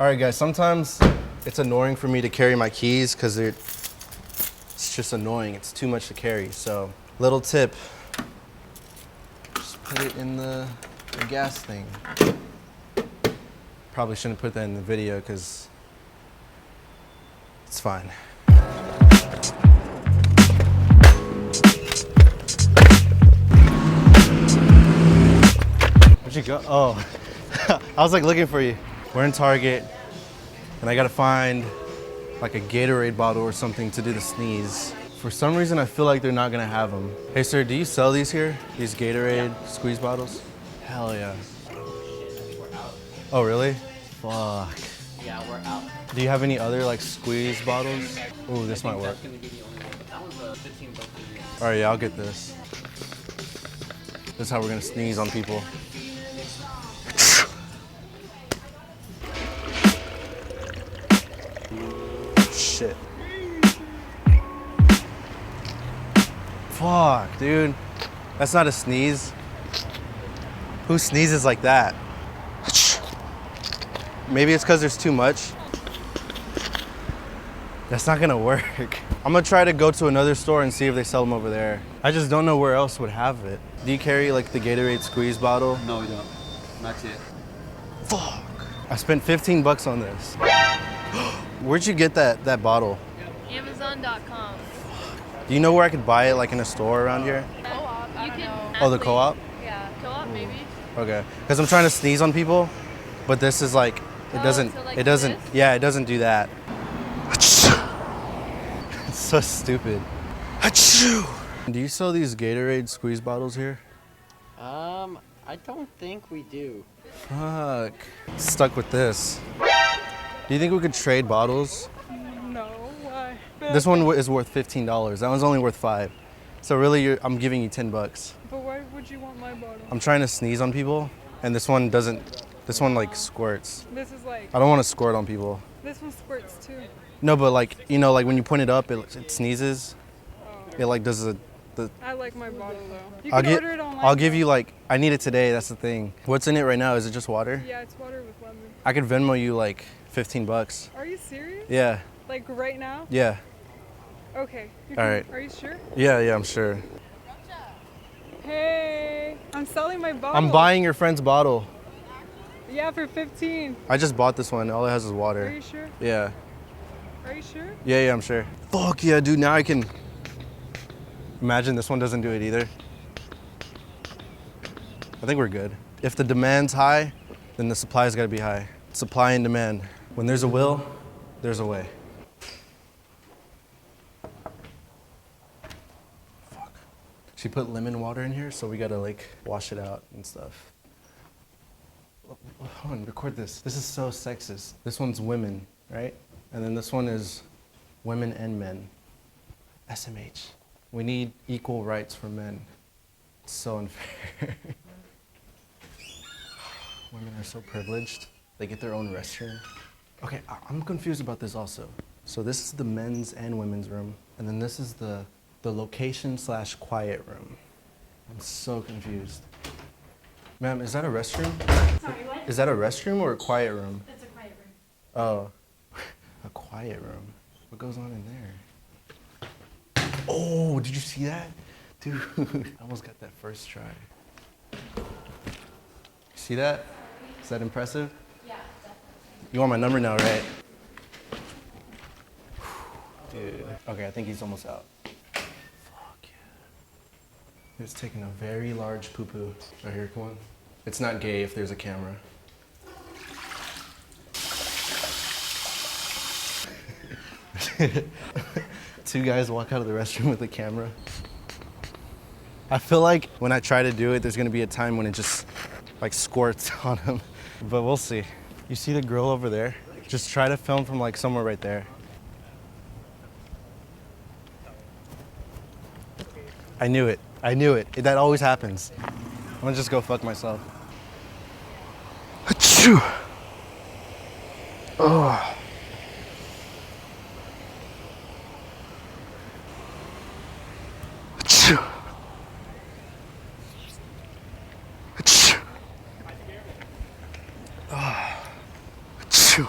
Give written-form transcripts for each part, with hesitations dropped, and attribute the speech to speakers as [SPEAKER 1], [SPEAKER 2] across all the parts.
[SPEAKER 1] All right, guys, sometimes it's annoying for me to carry my keys because it's just annoying. It's too much to carry. So, little tip, just put it in the gas thing. Probably shouldn't put that in the video because it's fine. Where'd you go? Oh, I was like looking for you. We're in Target, and I gotta find like a Gatorade bottle or something to do the sneeze. For some reason, I feel like they're not gonna have them. Hey, sir, do you sell these here? These Gatorade squeeze bottles? Hell yeah. Oh, really? Fuck.
[SPEAKER 2] Yeah, we're out.
[SPEAKER 1] Do you have any other like squeeze bottles? Ooh, this might work.
[SPEAKER 2] That's gonna be the only one. That one's $15.
[SPEAKER 1] All right, yeah, I'll get this. This is how we're gonna sneeze on people. Shit. Fuck, dude. That's not a sneeze. Who sneezes like that? Maybe it's because there's too much. That's not gonna work. I'm gonna try to go to another store and see if they sell them over there. I just don't know where else would have it. Do you carry like the Gatorade squeeze bottle?
[SPEAKER 2] No, we don't. Not yet.
[SPEAKER 1] Fuck. I spent 15 bucks on this. Where'd you get that bottle?
[SPEAKER 3] Amazon.com.
[SPEAKER 1] Do you know where I could buy it, like in a store around here?
[SPEAKER 3] Co-op. You can.
[SPEAKER 1] Oh, the co-op?
[SPEAKER 3] Yeah, co-op maybe.
[SPEAKER 1] Okay. Because I'm trying to sneeze on people, but this is like, it doesn't,
[SPEAKER 3] so like
[SPEAKER 1] it doesn't,
[SPEAKER 3] this?
[SPEAKER 1] yeah, it doesn't do that. It's so stupid. Do you sell these Gatorade squeeze bottles here?
[SPEAKER 2] I don't think we do.
[SPEAKER 1] Fuck. Stuck with this. Do you think we could trade bottles?
[SPEAKER 4] No, why?
[SPEAKER 1] This one is worth $15. That one's only worth $5. So really, I'm giving you 10 bucks.
[SPEAKER 4] But why would you want my bottle?
[SPEAKER 1] I'm trying to sneeze on people, and this one doesn't. This one like squirts.
[SPEAKER 4] This is like,
[SPEAKER 1] I don't want to squirt on people.
[SPEAKER 4] this one squirts too.
[SPEAKER 1] No, but like, you know, like when you point it up, it sneezes.
[SPEAKER 4] Oh.
[SPEAKER 1] It like does
[SPEAKER 4] I like my bottle though. You
[SPEAKER 1] I'll
[SPEAKER 4] can
[SPEAKER 1] get.
[SPEAKER 4] order it online.
[SPEAKER 1] I'll give you like. I need it today. That's the thing. What's in it right now? Is it just water?
[SPEAKER 4] Yeah, it's water with lemon.
[SPEAKER 1] I could Venmo you like 15 bucks.
[SPEAKER 4] Are you serious?
[SPEAKER 1] Yeah.
[SPEAKER 4] Like right now?
[SPEAKER 1] Yeah.
[SPEAKER 4] Okay.
[SPEAKER 1] All right.
[SPEAKER 4] Are you sure?
[SPEAKER 1] Yeah, I'm sure.
[SPEAKER 4] Hey, I'm selling my bottle.
[SPEAKER 1] I'm buying your friend's bottle.
[SPEAKER 4] Yeah, for 15.
[SPEAKER 1] I just bought this one. All it has is
[SPEAKER 4] Are
[SPEAKER 1] water.
[SPEAKER 4] you sure?
[SPEAKER 1] Yeah.
[SPEAKER 4] Are you sure?
[SPEAKER 1] Yeah, I'm sure. Fuck yeah, dude. Now I can. Imagine this one doesn't do it either. I think we're good. If the demand's high, then the supply's gotta be high. Supply and demand. When there's a will, there's a way. Fuck. She put lemon water in here, so we gotta like wash it out and stuff. Hold on, record this. This is so sexist. This one's women, right? And then this one is women and men. SMH. We need equal rights for men. It's so unfair. Women are so privileged. They get their own restroom. Okay, I'm confused about this also. So this is the men's and women's room, and then this is the location/quiet room. I'm so confused. Ma'am, is that a restroom?
[SPEAKER 5] Sorry, what?
[SPEAKER 1] Is that a restroom or a quiet room?
[SPEAKER 5] It's a quiet room.
[SPEAKER 1] Oh, a quiet room. What goes on in there? Oh, did you see that? Dude, I almost got that first try. See that? Is that impressive?
[SPEAKER 5] Yeah, definitely.
[SPEAKER 1] You want my number now, right? Dude. Okay, I think he's almost out. Fuck yeah. He's taking a very large poo-poo. Right here, come on. It's not gay if there's a camera. Two guys walk out of the restroom with a camera. I feel like when I try to do it, there's gonna be a time when it just like squirts on him. But we'll see. You see the grill over there? Just try to film from like somewhere right there. I knew it. I knew it. That always happens. I'm gonna just go fuck myself. Achoo! Oh. Achoo! Achoo! Oh. Achoo!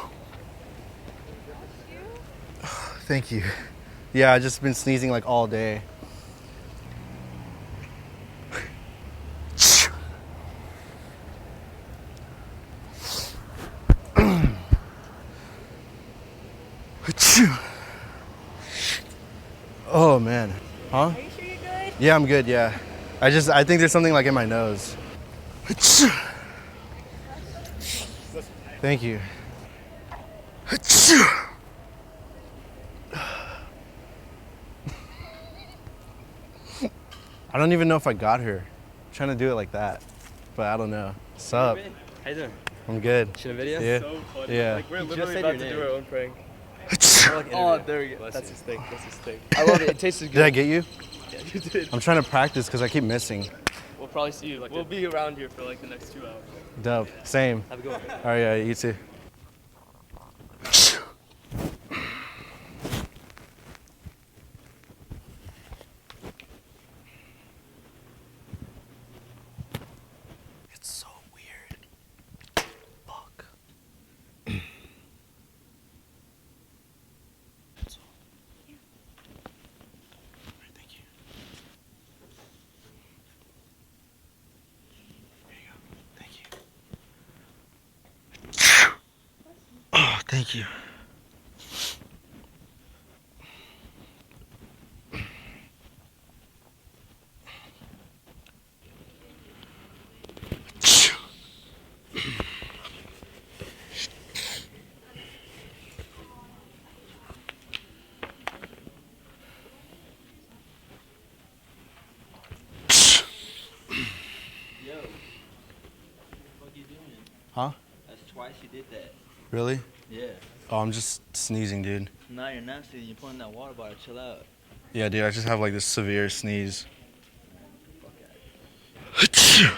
[SPEAKER 1] Thank you. Yeah, I've just been sneezing like all day. Oh man. Huh?
[SPEAKER 4] Are you sure you're good?
[SPEAKER 1] Yeah, I'm good, yeah. I think there's something like in my nose. Thank you. I don't even know if I got her. I'm trying to do it like that, but I don't know. What's up?
[SPEAKER 5] How you doing?
[SPEAKER 1] I'm good.
[SPEAKER 5] Shoot a video?
[SPEAKER 1] Yeah.
[SPEAKER 6] So funny.
[SPEAKER 1] Yeah.
[SPEAKER 6] Like we're
[SPEAKER 5] You just
[SPEAKER 6] literally
[SPEAKER 5] said
[SPEAKER 6] about
[SPEAKER 5] your
[SPEAKER 6] to do
[SPEAKER 5] name.
[SPEAKER 6] our own prank.
[SPEAKER 5] Oh,
[SPEAKER 6] Oh, there we go.
[SPEAKER 5] Bless
[SPEAKER 6] That's
[SPEAKER 5] you.
[SPEAKER 6] his thing. That's his thing.
[SPEAKER 5] I love it. It tastes good.
[SPEAKER 1] Did I get you?
[SPEAKER 6] Yeah, you did.
[SPEAKER 1] I'm trying to practice because I keep missing.
[SPEAKER 6] We'll probably see you. Like we'll be around here for like the next 2 hours.
[SPEAKER 1] Dope. Same.
[SPEAKER 5] Have a good one.
[SPEAKER 1] All right, yeah, you too. It's so weird. Fuck. That's all. Yeah. All right, thank you. There you go. Thank you. Oh, thank you.
[SPEAKER 7] Yo, what the fuck you doing?
[SPEAKER 1] Huh?
[SPEAKER 7] That's twice you did that.
[SPEAKER 1] Really?
[SPEAKER 7] Yeah.
[SPEAKER 1] Oh, I'm just sneezing, dude.
[SPEAKER 7] Now you're nasty. You're pulling that water bottle. Chill out.
[SPEAKER 1] Yeah, dude, I just have like this severe sneeze.
[SPEAKER 7] Fuck out.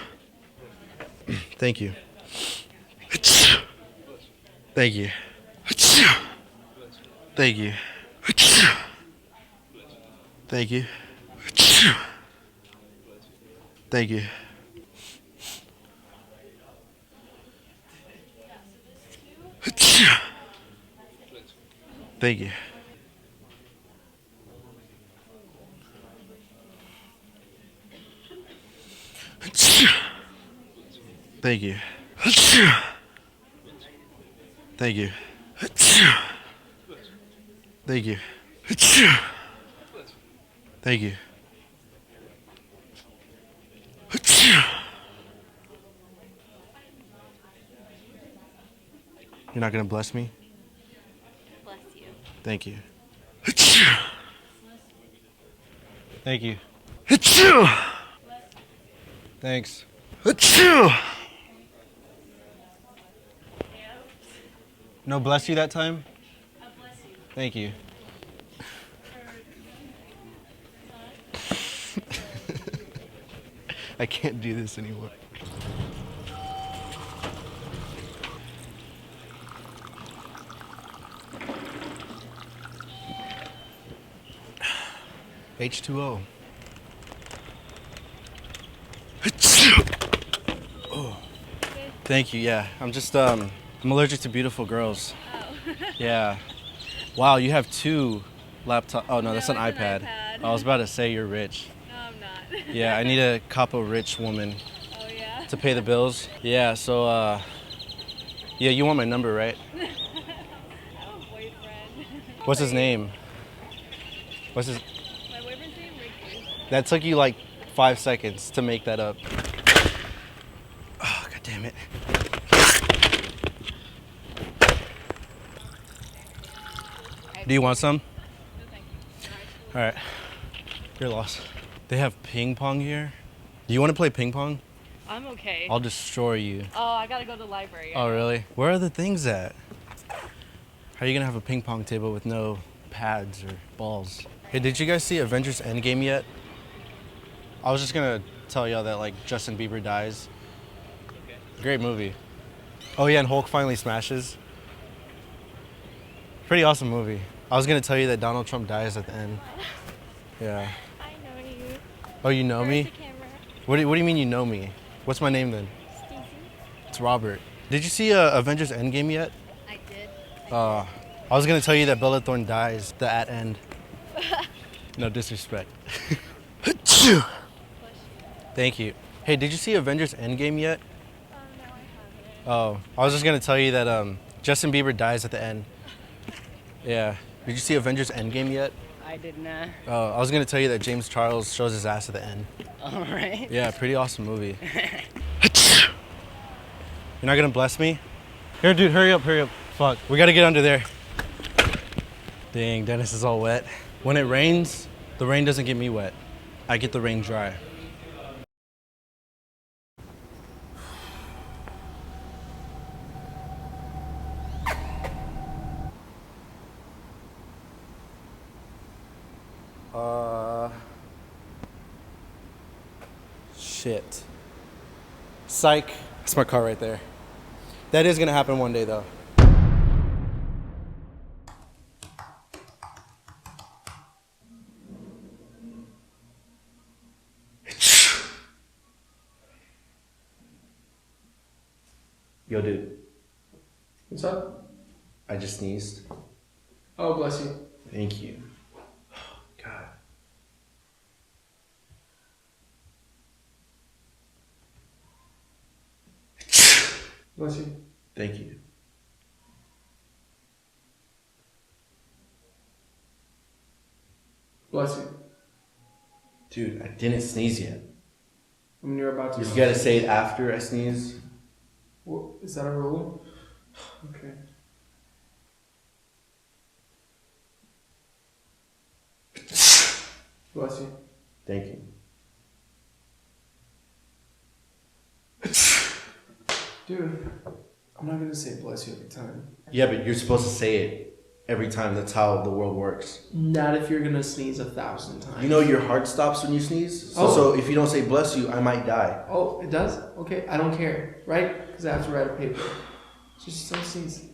[SPEAKER 1] Thank you. Thank you. Thank you. Thank you. Thank you. Thank you. Thank you. Thank you. Thank you. Thank you. You're not gonna bless me?
[SPEAKER 3] Bless you.
[SPEAKER 1] Thank you. Thank you. Thanks. No bless you that time?
[SPEAKER 3] I bless you.
[SPEAKER 1] Thank you. I can't do this anymore. H2O. Oh. Thank you. Yeah, I'm just I'm allergic to beautiful girls.
[SPEAKER 3] Oh.
[SPEAKER 1] Yeah. Wow, you have two laptop. Oh no, that's an
[SPEAKER 3] No, it's an
[SPEAKER 1] iPad.
[SPEAKER 3] iPad.
[SPEAKER 1] I was about to say you're rich.
[SPEAKER 3] No, I'm not.
[SPEAKER 1] Yeah, I need a cop a rich woman
[SPEAKER 3] Oh, yeah?
[SPEAKER 1] to pay the bills. Yeah, so yeah, you want my number, right?
[SPEAKER 3] I have a boyfriend.
[SPEAKER 1] What's his name? What's his?
[SPEAKER 3] My boyfriend's name Ricky.
[SPEAKER 1] That took you like 5 seconds to make that up. Oh, god damn it. Do you want some?
[SPEAKER 3] No, thank you.
[SPEAKER 1] All right. You're lost. They have ping pong here. Do you want to play ping pong?
[SPEAKER 3] I'm okay.
[SPEAKER 1] I'll destroy you.
[SPEAKER 3] Oh, I gotta go to the library.
[SPEAKER 1] Oh, really? Where are the things at? How are you gonna have a ping pong table with no pads or balls? Hey, did you guys see Avengers Endgame yet? I was just gonna tell y'all that like Justin Bieber dies. Great movie. Oh yeah, and Hulk finally smashes. Pretty awesome movie. I was gonna tell you that Donald Trump dies at the end. Yeah.
[SPEAKER 3] I know you.
[SPEAKER 1] Oh, you know me?
[SPEAKER 3] Where's the camera?
[SPEAKER 1] What do you mean you know me? What's my name then?
[SPEAKER 3] Steezy.
[SPEAKER 1] It's Robert. Did you see Avengers Endgame yet?
[SPEAKER 3] I did.
[SPEAKER 1] I was gonna tell you that Bella Thorne dies the at end. No disrespect. Thank you. Hey, did you see Avengers Endgame yet?
[SPEAKER 3] No, I haven't.
[SPEAKER 1] Oh, I was just gonna tell you that Justin Bieber dies at the end. Yeah. Did you see Avengers Endgame yet?
[SPEAKER 2] I did not.
[SPEAKER 1] Oh, I was gonna tell you that James Charles shows his ass at the end.
[SPEAKER 2] All right.
[SPEAKER 1] Yeah, pretty awesome movie. You're not gonna bless me? Here, dude, hurry up, hurry up. Fuck, we gotta get under there. Dang, Dennis is all wet. When it rains, the rain doesn't get me wet. I get the rain dry. Shit. Psych. That's my car right there. That is gonna happen one day though. Yo, dude,
[SPEAKER 6] What's up?
[SPEAKER 1] I just sneezed.
[SPEAKER 6] Oh, bless you.
[SPEAKER 1] Thank you. God.
[SPEAKER 6] Bless you.
[SPEAKER 1] Thank you.
[SPEAKER 6] Bless you.
[SPEAKER 1] Dude, I didn't sneeze yet.
[SPEAKER 6] I mean, you're about to.
[SPEAKER 1] You gotta say it after I sneeze.
[SPEAKER 6] What, is that a rule? Okay. Bless you.
[SPEAKER 1] Thank you.
[SPEAKER 6] Dude, I'm not gonna say bless you every time.
[SPEAKER 1] Yeah, but you're supposed to say it every time. That's how the world works.
[SPEAKER 6] Not if you're gonna sneeze 1,000 times.
[SPEAKER 1] You know your heart stops when you sneeze?
[SPEAKER 6] Oh.
[SPEAKER 1] So if you don't say bless you, I might die.
[SPEAKER 6] Oh, it does? Okay, I don't care, right? Because I have to write a paper. Just don't sneeze.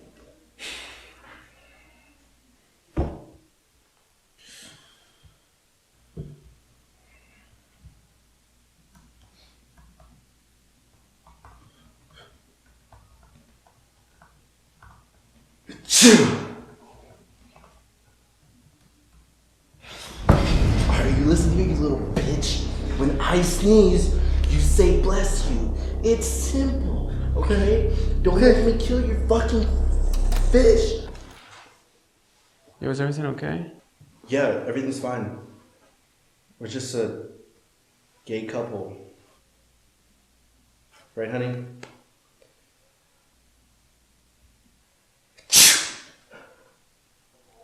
[SPEAKER 1] Are you listening here, you little bitch? When I sneeze, you say bless you. It's simple, okay? Don't let me kill your fucking fish.
[SPEAKER 6] Yo, is everything okay?
[SPEAKER 1] Yeah, everything's fine. We're just a gay couple. Right, honey?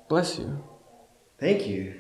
[SPEAKER 6] Bless you.
[SPEAKER 1] Thank you.